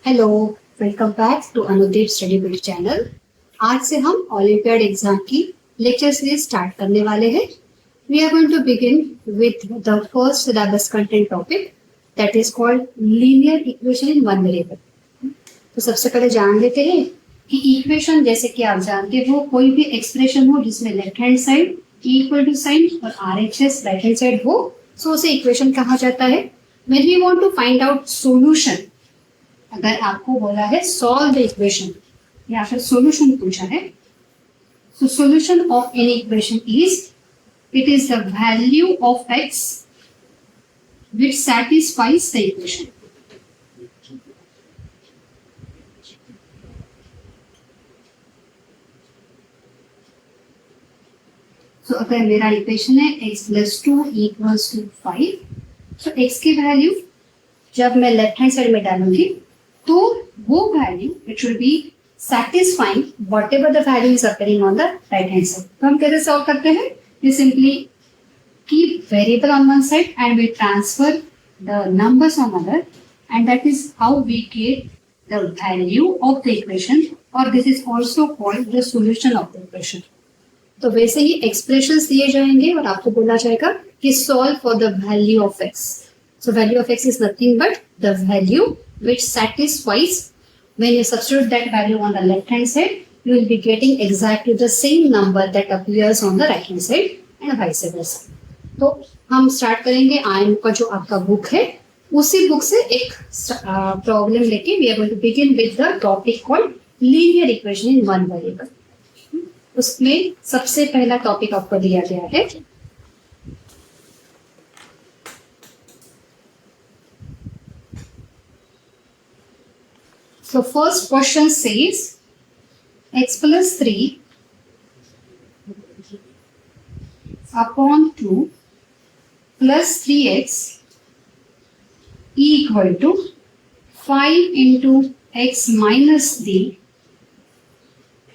Hello, welcome back to Anudeep study buddy channel. आज से हम ओलंपियाड एग्जाम की लेक्चर सीरीज स्टार्ट करने वाले हैं। We are going to begin with the first syllabus content topic that is called linear equation in one variable. तो सबसे पहले जान लेते हैं कि इक्वेशन जैसे कि आप जानते हो कोई भी एक्सप्रेशन हो जिसमें left hand side equal to sign और RHS राइट हैंड साइड हो, सो उसे इक्वेशन कहा जाता है। When we want to find out solution, अगर आपको बोला है सॉल्व द इक्वेशन या फिर सॉल्यूशन पूछा है, so solution of any equation is it is the value of x which satisfies the equation. So अगर मेरा इक्वेशन है x plus 2 equals to 5, so x की वैल्यू जब मैं लेफ्ट हैंड साइड में डालूंगी तो वो value it should be satisfying whatever the value is appearing on the right hand side. तो हम कैसे सॉल्व करते हैं? We simply keep variable on one side and we transfer the numbers on other, and that is how we get the value of the equation, or this is also called the solution of the equation. तो वैसे ही expressions दिए जाएंगे और आपको बोला जाएगा कि solve for the value of x. So value of x is nothing but the value which satisfies. When you substitute that value on the left hand side, you will be getting exactly the same number that appears on the right hand side and vice versa. तो हम start करेंगे IMO का जो आपका book है उसी book से एक प्रॉब्लम लेके we are going to begin with the topic called linear equation in one variable. उसमें सबसे पहला टॉपिक आपको दिया गया है So first question says x plus 3 upon 2 plus 3x equal to 5 into x minus 3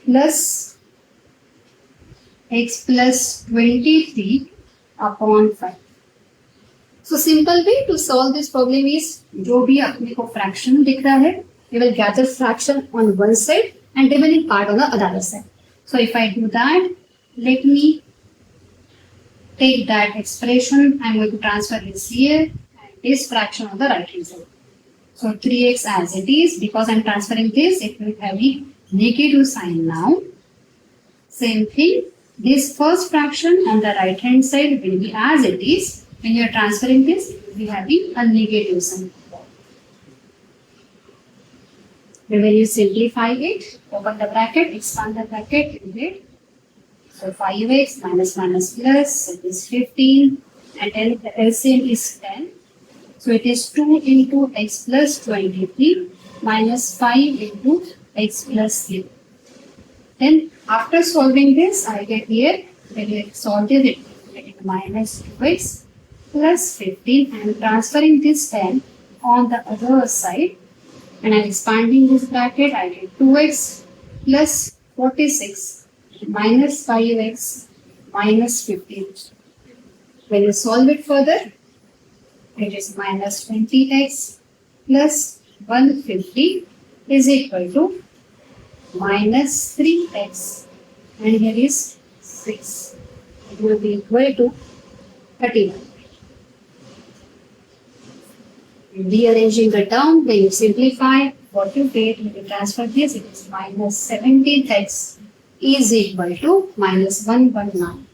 plus x plus 23 upon 5. So simple way to solve this problem is जो भी अपने को fraction दिख रहा है we will gather fraction on one side and remaining part on the other side. So if I do that, let me take that expression. I'm going to transfer this here and this fraction on the right hand side. So 3x as it is, because I'm transferring this, it will have a negative sign now. Same thing, this first fraction on the right hand side will be as it is. When you are transferring this, it will be having a negative sign. When you simplify it, open the bracket, expand the bracket, you get so 5x minus minus plus, it is 15, and then the LCM is 10. So it is 2 into x plus 23 minus 5 into x plus 3. Then after solving this, I get here, when you solve it, I get minus 2x plus 15, and transferring this 10 on the other side. And I'm expanding this bracket, I get 2x plus 46 minus 5x minus 15. When you solve it further, it is minus 20x plus 150 is equal to minus 3x, and here is 6. It will be equal to 31. Rearranging the term, when you simplify, what you get when you transfer this, it is minus 17x is equal to minus 119.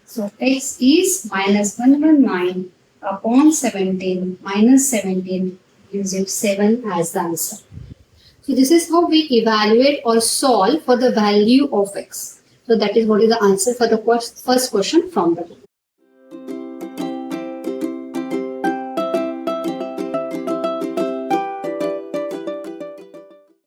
So x is minus 119 upon 17 minus 17 gives you 7 as the answer. So this is how we evaluate or solve for the value of x. So that is what is the answer for the first question from the book.